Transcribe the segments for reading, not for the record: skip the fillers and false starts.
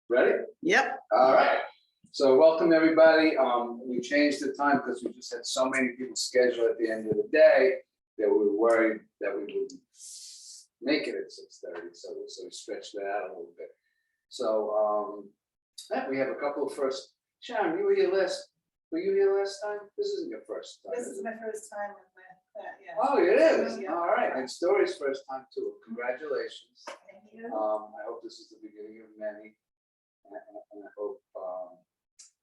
Ready? Yep. All right. So welcome, everybody. We changed the time because we just had so many people scheduled at the end of the day that we were worried that we wouldn't make it at 6:30. So we stretched that out a little bit. So we have a couple of first. Sharon, you were here last. Were you here last time? This isn't your first time. This is my first time with that, yeah. Oh, it is. Yeah. All right. And Story's first time too. Congratulations. Thank you. I hope this is the beginning of many. And I hope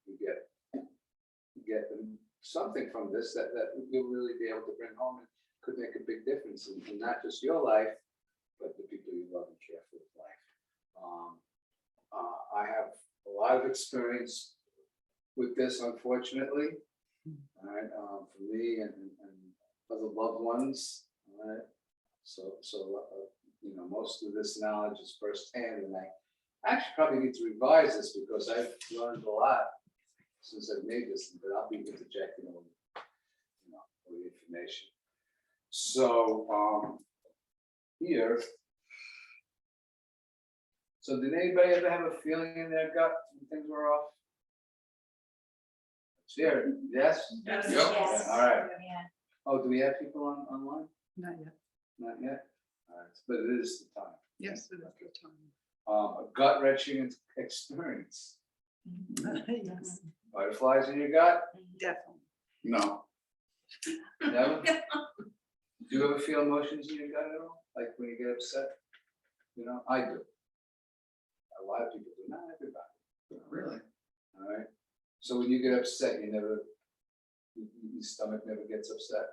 you get something from this that you'll really be able to bring home and could make a big difference in not just your life, but the people you love and care for life. I have a lot of experience with this, unfortunately. All right, for me and other loved ones. All right, so you know, most of this knowledge is firsthand, and I actually probably need to revise this because I've learned a lot since I've made this, but I'll be interjecting all the information. So here. So did anybody ever have a feeling in their gut when things were off? Let's hear it. Yes? Yes. Yep. Yes. All right. Yeah. Oh, do we have people online? Not yet. Not yet? All right, but it is the time. Yes, it is the time. A gut-wrenching experience. Yes, Butterflies in your gut? definitely. No. Never? Do you ever feel emotions in your gut at all? Like when you get upset? You know, I do. A lot of people do, not everybody. Really? All right. So when you get upset, your stomach never gets upset?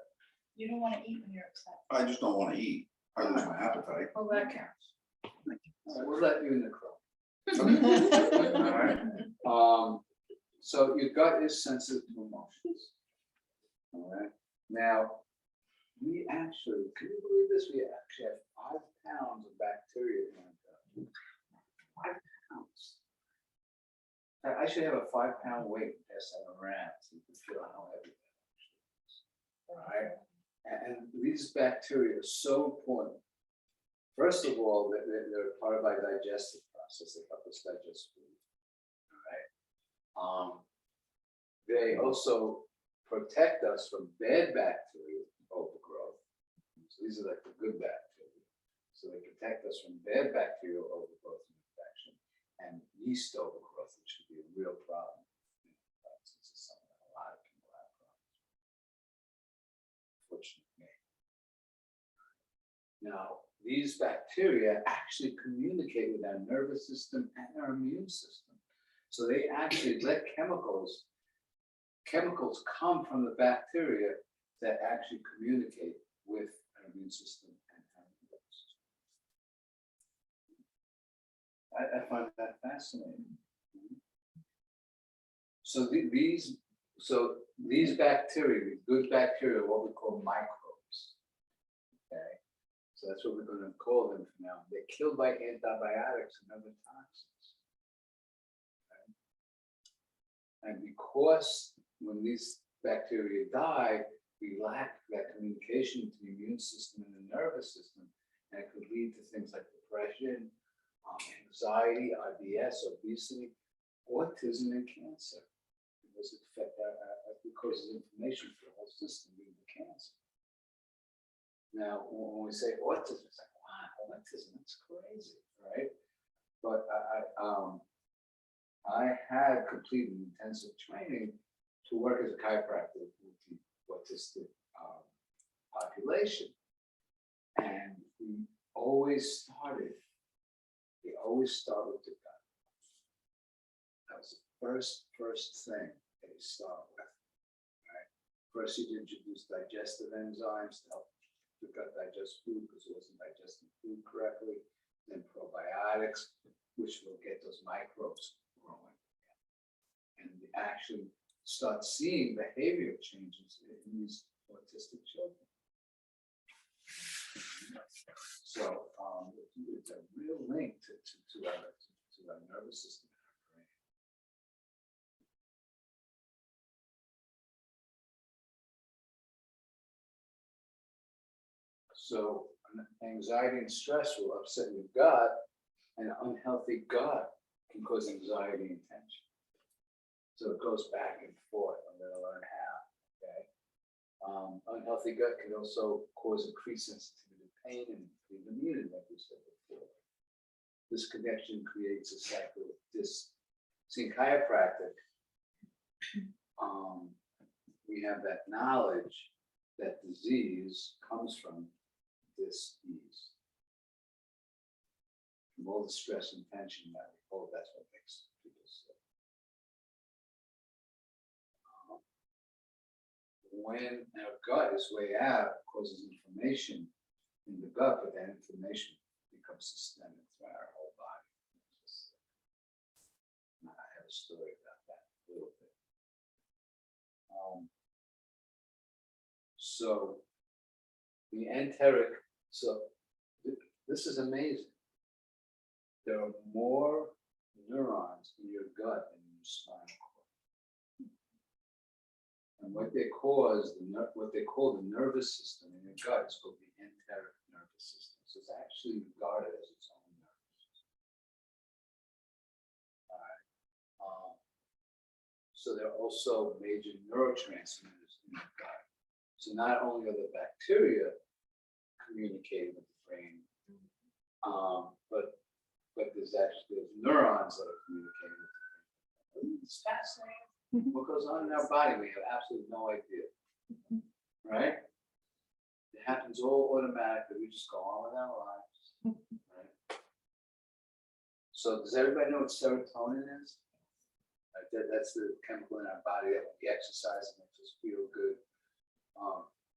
You don't want to eat when you're upset. I just don't want to eat. I lose my appetite. Well, that counts. All right, we'll let you in the crow. All right. So your gut is sensitive to emotions. All right. Now, we actually, can you believe this? We actually have 5 pounds of bacteria in our gut. 5 pounds. I should have a 5-pound weight and pass that around so you can feel how heavy that actually is. All right. And these bacteria are so important. First of all, they're part of our digestive process. They help us digest food. All right. They also protect us from bad bacteria overgrowth. So these are like the good bacteria. So they protect us from bad bacterial overgrowth and infection, and yeast overgrowth, which could be a real problem. Since it's something that a lot of people have problems with. Fortunately. Now, these bacteria actually communicate with our nervous system and our immune system. So they actually let chemicals come from the bacteria that actually communicate with our immune system and our nervous system. I find that fascinating. So these bacteria, these good bacteria, are what we call microbes. Okay. So that's what we're going to call them for now. They're killed by antibiotics and other toxins. Okay. And because when these bacteria die, we lack that communication to the immune system and the nervous system, and it could lead to things like depression, anxiety, IBS, obesity, autism, and cancer. Because it causes inflammation for the whole system, leading to cancer. Now, when we say autism, it's like, wow, autism, that's crazy, right? But I had completed intensive training to work as a chiropractor with the autistic population. And we always start with the gut. That was the first thing that you start with. Right? First, you introduce digestive enzymes to help the gut digest food because it wasn't digesting food correctly. Then probiotics, which will get those microbes growing. And we actually start seeing behavior changes in these autistic children. So it's a real link to our nervous system and our brain. So Anxiety and stress will upset your gut, and an unhealthy gut can cause anxiety and tension. So it goes back and forth. I'm going to learn how. Okay. Unhealthy gut can also cause increased sensitivity to pain and improve immunity, like we said before. This connection creates a cycle of See, in chiropractic, we have that knowledge that disease comes from dis-ease. From all the stress and tension that we hold, that's what makes people sick. When our gut is way out, it causes inflammation in the gut, but that inflammation becomes systemic throughout our whole body. I have a story about that a little bit. So the enteric, this is amazing. There are more neurons in your gut than in your spinal cord. And what they call the nervous system in your gut is called the enteric nervous system. So it's actually regarded as its own nervous system. All right. So there are also major neurotransmitters in the gut. So not only are the bacteria communicating with the brain, but there's neurons that are communicating with the brain. It's fascinating. What goes on in our body, we have absolutely no idea. Right? It happens all automatically. We just go on with our lives. Right? So does everybody know what serotonin is? That's the chemical in our body that when we exercise it makes us feel good.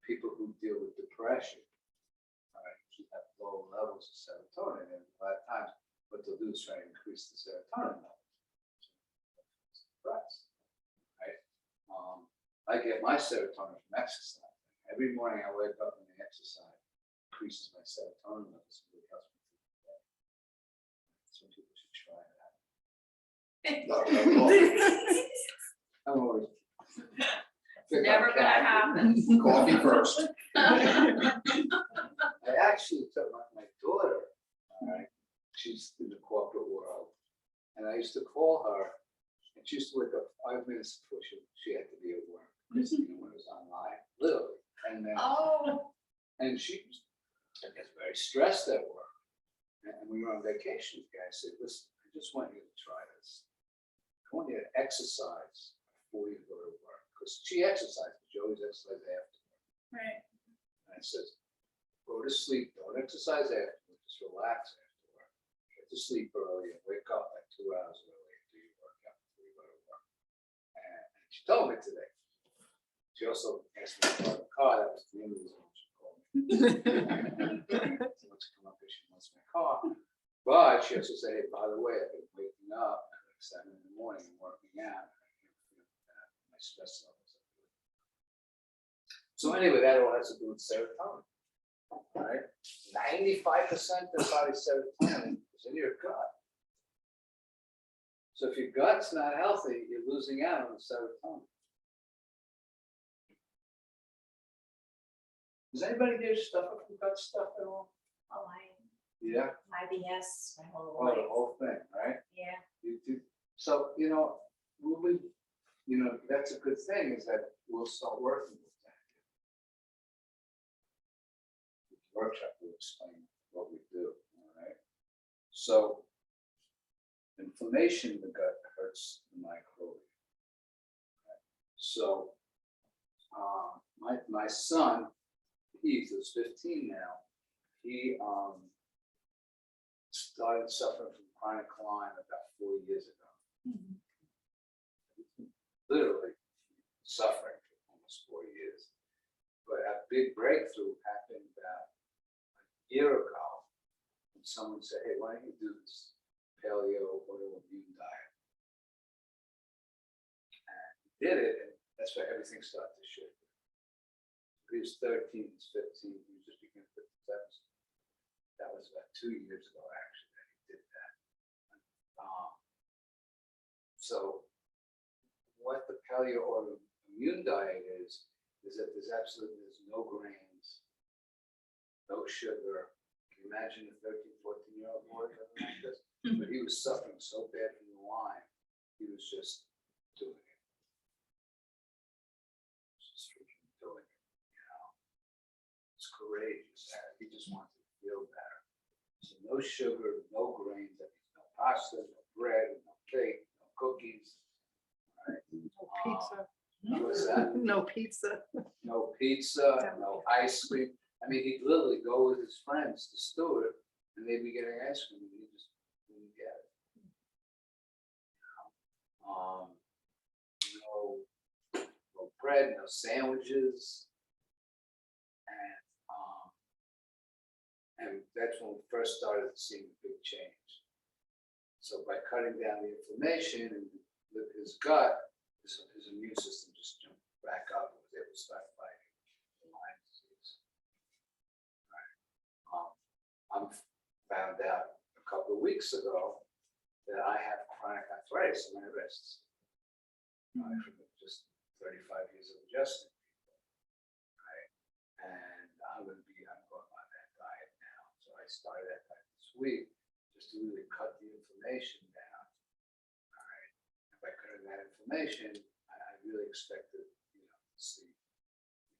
People who deal with depression, right, have low levels of serotonin, and a lot of times what they'll do is try to increase the serotonin levels. Right? I get my serotonin from exercise. Every morning I wake up and I exercise, increases my serotonin levels. It really helps me through the day. Some people should try that. I'm always Never gonna happen. Coffee first. I actually took my daughter, all right, she's in the corporate world, and I used to call her, and she used to wake up 5 minutes before she had to be at work, because when it was online, literally, and then, and she gets very stressed at work, and we were on vacation, the guy said, listen, I just want you to try this. I want you to exercise before you go to work, because she exercises, she always exercises after. Right. And it says, go to sleep, don't exercise after, just relax after work. Get to sleep early and wake up like 2 hours early and do your workout before you go to work. And she told me today. She also asked me to buy the car, that was the end of the reason she called me. She wants to come up here, she wants my car. But she also said, hey, by the way, I've been waking up at like 7 in the morning and working out. My stress levels are good. So anyway, that all has to do with serotonin. Right? 95% of the body's serotonin is in your gut. So if your gut's not healthy, you're losing out on the serotonin. Does anybody here suffer from gut stuff at all? Oh, Yeah. IBS, my whole Oh, life. the whole thing, right? Yeah. You do. So, that's a good thing is that we'll start working with that. Workshop will explain what we do, all right? So, inflammation in the gut hurts the microbiome. Okay? So, my son, Heath, who's 15 now, he started suffering from chronic Lyme about 4 years ago. Literally suffering for almost 4 years. But a big breakthrough happened about a year ago when someone said, hey, why don't you do this paleo autoimmune diet? And he did it, and that's why everything started to shift. He was 13, he's 15, he just became 57. That was about 2 years ago, actually, that he did that. So what the paleo autoimmune diet is that there's no grains, no sugar. Can you imagine a 13, 14-year-old boy living like this? But he was suffering so bad from the wine, he was just doing it. Just freaking doing it, you know. It's courageous. He just wanted to feel better. So no sugar, no grains, that means no pasta, no bread, no cake, no cookies. Right? No pizza. What's that? No pizza. No pizza, no ice cream. I mean, he'd literally go with his friends to Stewart, and they'd be getting ice cream, and he just wouldn't get it. No bread, no sandwiches, and that's when we first started seeing a big change. So by cutting down the inflammation and with his gut, his immune system just jumped back up and was able to start fighting Lyme disease. I found out a couple of weeks ago that I have chronic arthritis in my wrists. From just 35 years of adjusting people, right? And I'm going on that diet now. So I started that diet this week just to really cut the inflammation down. All right. And by cutting that inflammation, I really expect to, see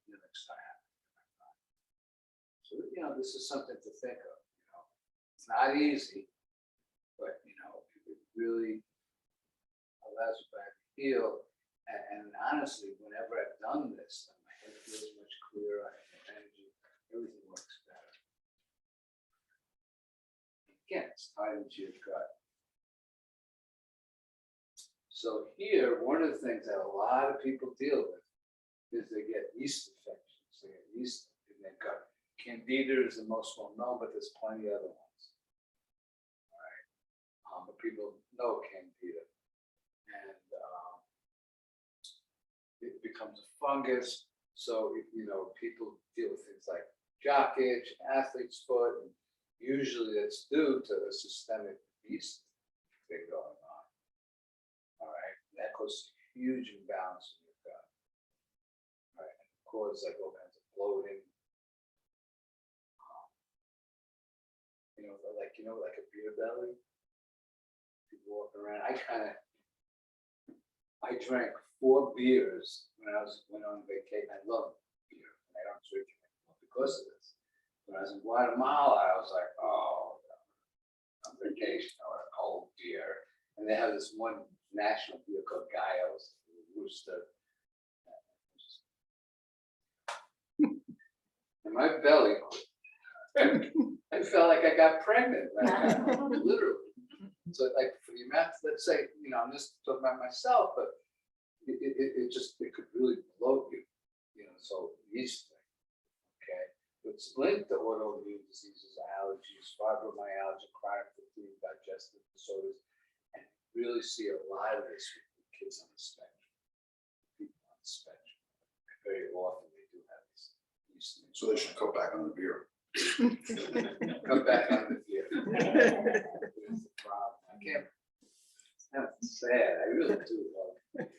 healing start happening in my body. So, this is something to think of. It's not easy, but it really allows your body to heal. And honestly, whenever I've done this, my head feels much clearer, I have more energy, everything works better. Again, it's tied into your gut. So here, one of the things that a lot of people deal with is they get yeast infections. They get yeast in their gut. Candida is the most well known, but there's plenty of other ones. All right. But people know Candida. And it becomes a fungus. So, people deal with things like jock itch, athlete's foot, and usually that's due to the systemic yeast thing going on. All right. That causes huge imbalance in your gut. All right. And causes like all kinds of bloating. Like a beer belly. People walking around. I drank 4 beers when I went on vacation. I love beer, and I don't drink it anymore because of this. When I was in Guatemala, I was like, oh, on vacation, I want a cold beer. And they have this one national beer called Gallo's, Rooster. And my belly, I felt like I got pregnant. Literally. So like for the amount, let's say, I'm just talking about myself, but it could really bloat you, so yeast thing, okay? It's linked to autoimmune diseases, allergies, fibromyalgia, chronic fatigue, digestive disorders, and really see a lot of this with kids on the spectrum, people on the spectrum. Very often they do have these yeast things. So they should cut back on the beer. Come back on the beer. Here's the problem. I can't. That's sad. I really do love it.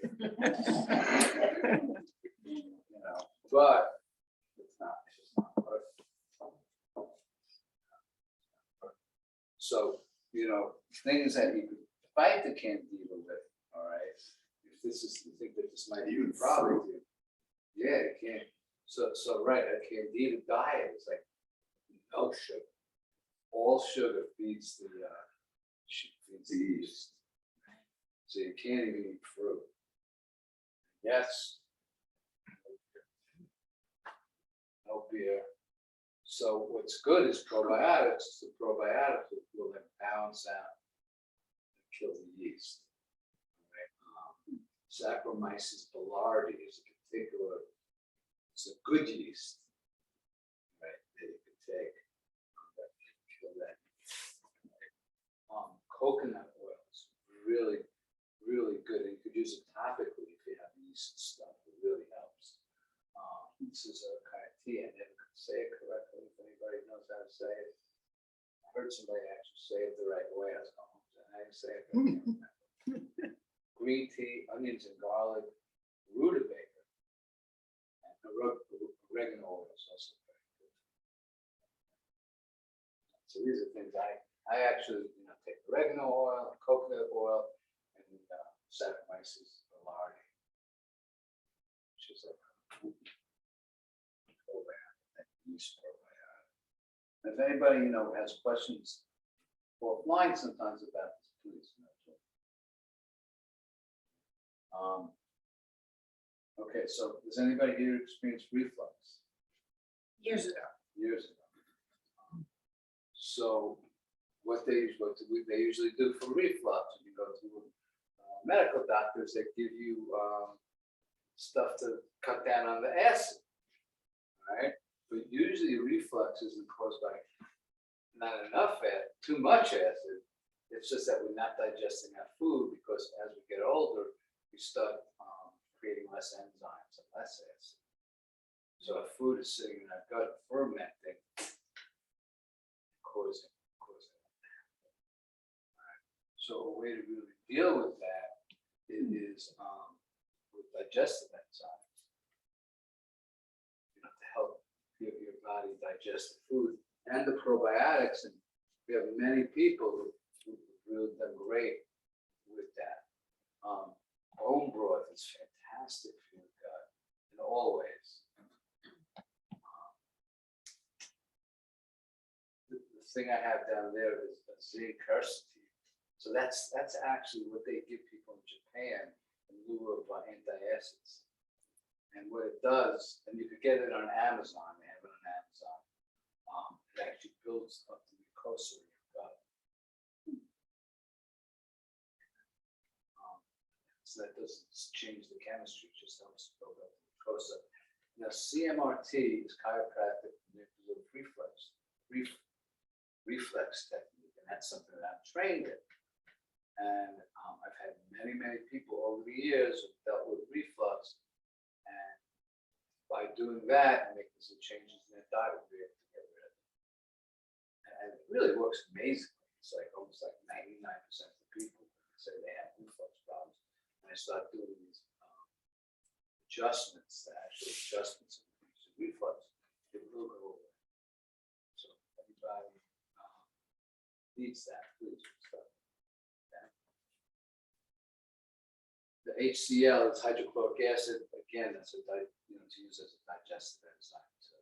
But it's not. It's just not perfect. So things that you could fight the Candida with. All right. If this is, you think that this might be a problem with you. Yeah, you can't. So right, a Candida diet is like no sugar. All sugar feeds the yeast. So you can't even eat fruit. Yes. No beer. So what's good is probiotics. The probiotics will then balance out and kill the yeast. Right? Saccharomyces boulardii is a particular. It's a good yeast, right? That you can take that can kill that. Coconut oil is really, really good. And you could use it topically if you have yeast stuff. It really helps. This is a kind of tea. I never could say it correctly. If anybody knows how to say it, I heard somebody actually say it the right way. I was going, how do you say it? Green tea, onions and garlic, rutabaga, and oregano oil is also very good. So these are things I actually, take oregano oil, coconut oil, and Saccharomyces boulardii, which is like a probiotic, yeast probiotic. If anybody, has questions offline sometimes about this, please. Okay, so does anybody here experience reflux? Years ago. Years ago. So what they usually do for reflux, when you go to medical doctors, they give you stuff to cut down on the acid, right? But usually reflux isn't caused by not enough acid, too much acid. It's just that we're not digesting our food because as we get older, we start creating less enzymes and less acid. So our food is sitting in our gut fermenting, causing. Right. So a way to really deal with that is with digestive enzymes. To help your body digest the food and the probiotics, and we have many people who've really done great with that. Bone broth is fantastic for your gut in all ways. The thing I have down there is a zinc quercetin. So that's actually what they give people in Japan in lieu of antacids. And what it does, and you could get it on Amazon, they have it on Amazon. It actually builds up the mucosa in your gut. So that doesn't change the chemistry, it just helps build up the mucosa. Now, CMRT is chiropractic manipulative reflex technique, and that's something that I'm trained in. And I've had many people over the years who've dealt with reflux, and by doing that and making some changes in their diet, we'll be able to get rid of it. And it really works amazingly. It's like almost like 99% of the people say they have reflux problems. And I start doing these adjustments, adjustments in reflux, it will go away. So everybody needs that, please. Okay. The HCl is hydrochloric acid. Again, that's to use as a digestive enzyme. So.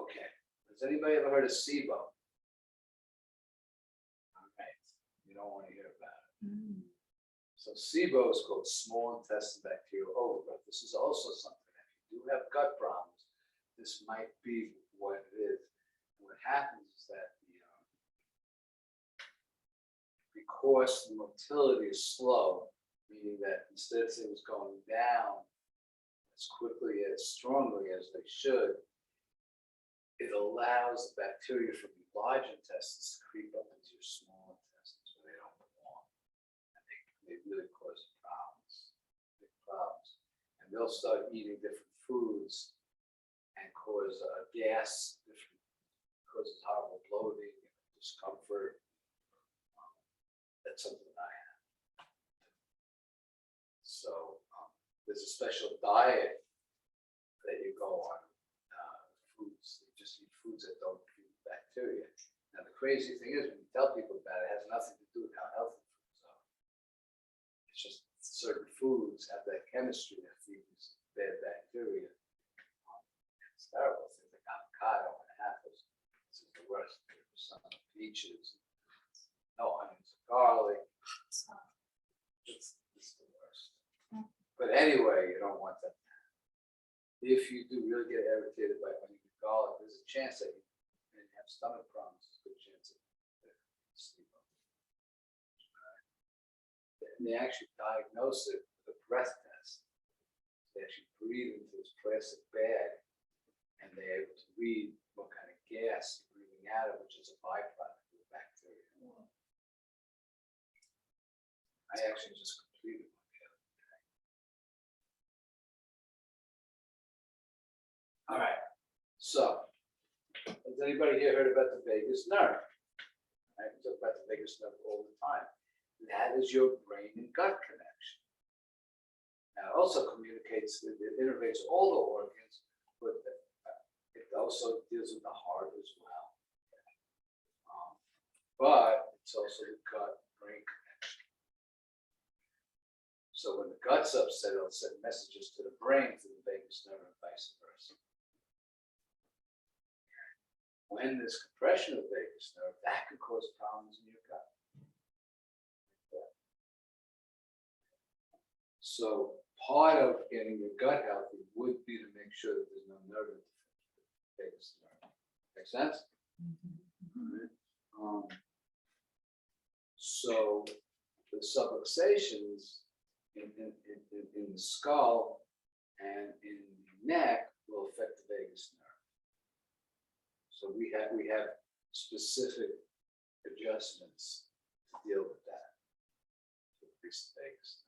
Okay. Has anybody ever heard of SIBO? All right. You don't want to hear about it. So SIBO is called small intestine bacterial overgrowth. This is also something that if you do have gut problems, this might be what it is. And what happens is that because the motility is slow, meaning that instead of things going down as quickly, as strongly as they should, it allows the bacteria from the large intestines to creep up into your small intestines where they don't belong. And they really cause problems, big problems. And they'll start eating different foods and cause gas, causes horrible bloating, discomfort. That's something I have. So there's a special diet that you go on, foods, you just eat foods that don't feed bacteria. Now the crazy thing is when you tell people about it, it has nothing to do with how healthy foods are. It's just certain foods have that chemistry that feeds bad bacteria. It's terrible. Things like avocado and apples. This is the worst. Some peaches, no onions and garlic. It's the worst. But anyway, you don't want that. If you do really get irritated by onion and garlic, there's a chance that you may have stomach problems. There's a good chance of sleep. And they actually diagnose it with a breath test. They actually breathe into this plastic bag, and they're able to read what kind of gas you're breathing out of, which is a byproduct of the bacteria. I actually just completed one the other day. All right, so has anybody here heard about the vagus nerve? I talk about the vagus nerve all the time. That is your brain and gut connection. Now it also communicates, it innervates all the organs, but it it also deals with the heart as well. But it's also the gut-brain connection. So when the gut's upset, it'll send messages to the brain through the vagus nerve and vice versa. When there's compression of the vagus nerve, that could cause problems in your gut. So part of getting your gut healthy would be to make sure that there's no nerve interference with the vagus nerve. Make sense? Alright. So the subluxations in the skull and in the neck will affect the vagus nerve. So we have specific adjustments to deal with that, to increase the vagus nerve.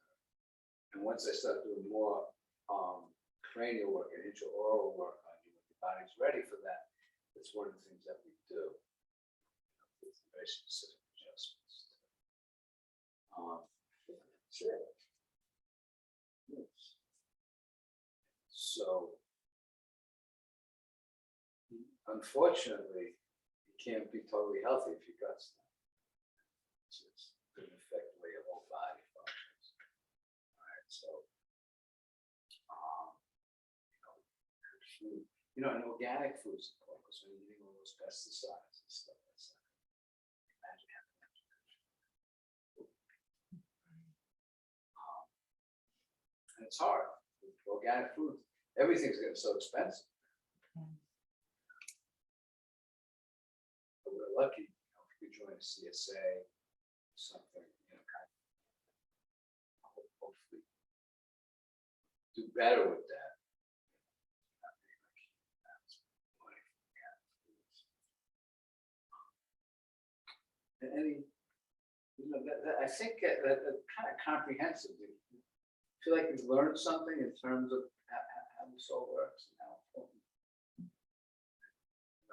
And once I start doing more cranial work and intraoral work on you, when your body's ready for that, it's one of the things that we do. With very specific adjustments. That's it. Yes. So, unfortunately, you can't be totally healthy if your gut's not. So it's going to affect the way your whole body functions. All right, so, and organic foods, of course, when you're eating all those pesticides and stuff, that's not good. Imagine having that. And it's hard. With organic food, everything's getting so expensive. But we're lucky, if we join a CSA, something, kind of hopefully do better with that. Any, I think that kind of comprehensive. I feel like we've learned something in terms of how this all works and how important.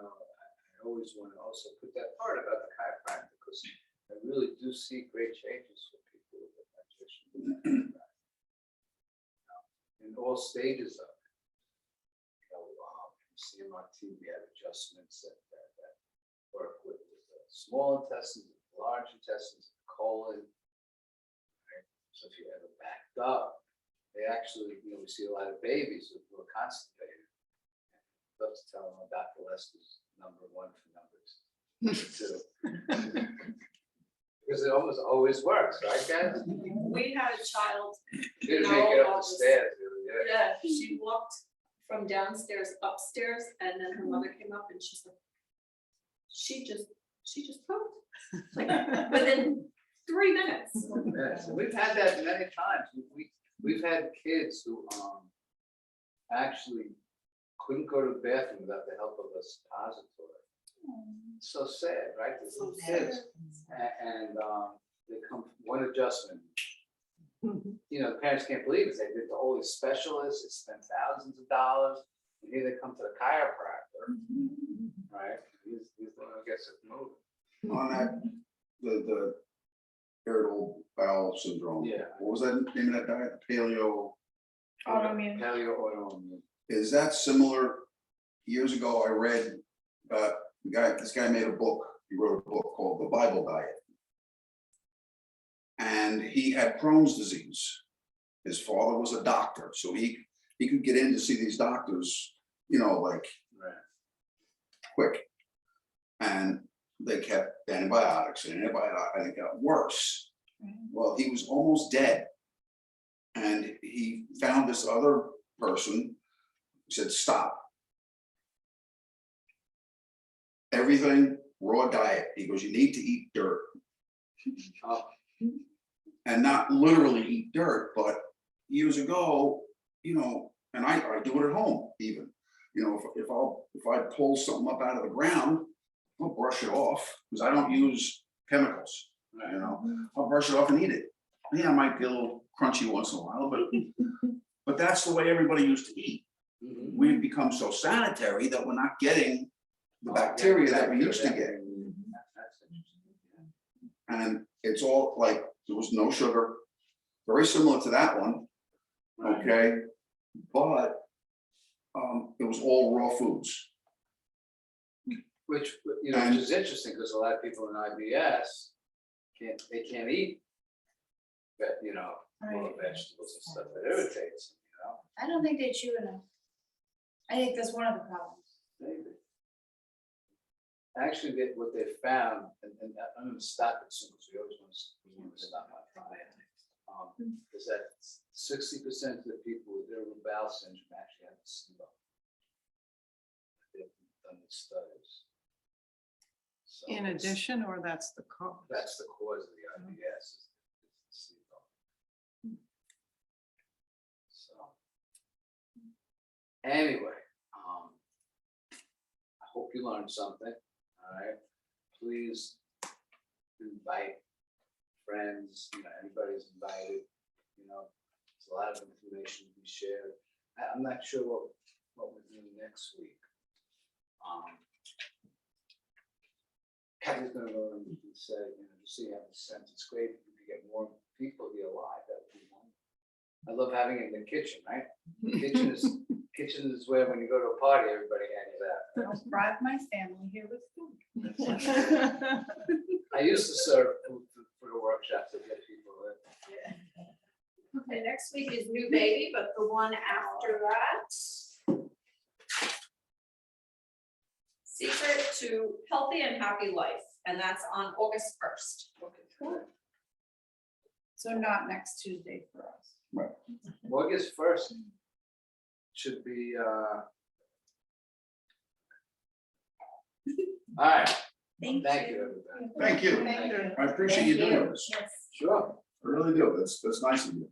I always want to also put that part about the chiropractor because I really do see great changes for people with digestion. In all stages of it. CMRT, we have adjustments that work with the small intestines, the large intestines, the colon. Right? So if you ever backed up, they actually, we see a lot of babies who are constipated. I'd love to tell them Dr. Lester's #1 for numbers. 2. Because it almost always works, right, guys? We had a child, You didn't No, make it up the office. stairs. Really, yeah, she walked from downstairs upstairs and then her mother came up and she's like, she just pooped. Like within 3 minutes. Yes, we've had that many times. We've had kids who actually couldn't go to the bathroom without the help of a suppository. It's so sad, right? There's little kids, and they come one adjustment. The parents can't believe it. They did to all these specialists. They spent thousands of dollars, and here they come to the chiropractor, right? He's the one who gets it moving. On that, the irritable bowel syndrome. Yeah. What was that name of that diet? Paleo. Autoimmune. Paleo-autoimmune. Is that similar? Years ago, I read about this guy made a book. He wrote a book called The Bible Diet. And he had Crohn's disease. His father was a doctor, so he could get in to see these doctors, like Right. quick. And they kept antibiotics and it got worse. Well, he was almost dead. And he found this other person who said, stop. Everything raw diet. He goes, you need to eat dirt. Oh, And not literally eat dirt, but years ago, and I do it at home even. If I pull something up out of the ground, I'll brush it off because I don't use chemicals. I'll brush it off and eat it. Yeah, it might be a little crunchy once in a while, but that's the way everybody used to eat. mhm. We've become so sanitary that we're not getting the bacteria that we used to get. That's interesting. And it's all like, there was no sugar, very similar to that one, Right. okay? But it was all raw foods. Which, you know, which is interesting, because a lot of people in IBS they can't eat, but, you know, raw Right. vegetables and stuff, that irritates them, you know, I don't think they chew enough. I think that's one of the problems. maybe. Actually, what they found, and I'm gonna stop it soon, because we always want to stop my diet. Is that 60% of the people with irritable bowel syndrome actually have SIBO. They've done the studies. So In it's- addition, or that's the cause? That's the cause of the IBS. is the SIBO. So. Anyway, I hope you learned something, all right? Please invite friends, you know, anybody's invited, you know, there's a lot of information to be shared. I'm not sure what we're doing next week. Kathy's gonna go and say, you know, just so you have a sense, it's great if we could get more people here live, that would be wonderful. I love having it in the kitchen, right? Kitchen is where when you go to a party, everybody hangs out. I'll bribe my family here with food. I used to serve food for the workshops to get people in. Okay, next week is new baby, but the one after that. Secret to healthy and happy life, and that's on August 1st. So not next Tuesday for us. August 1st should be, all right, thank you, everybody. Thank you. Thank you. I appreciate you doing this. Sure. I really do. That's nice of you.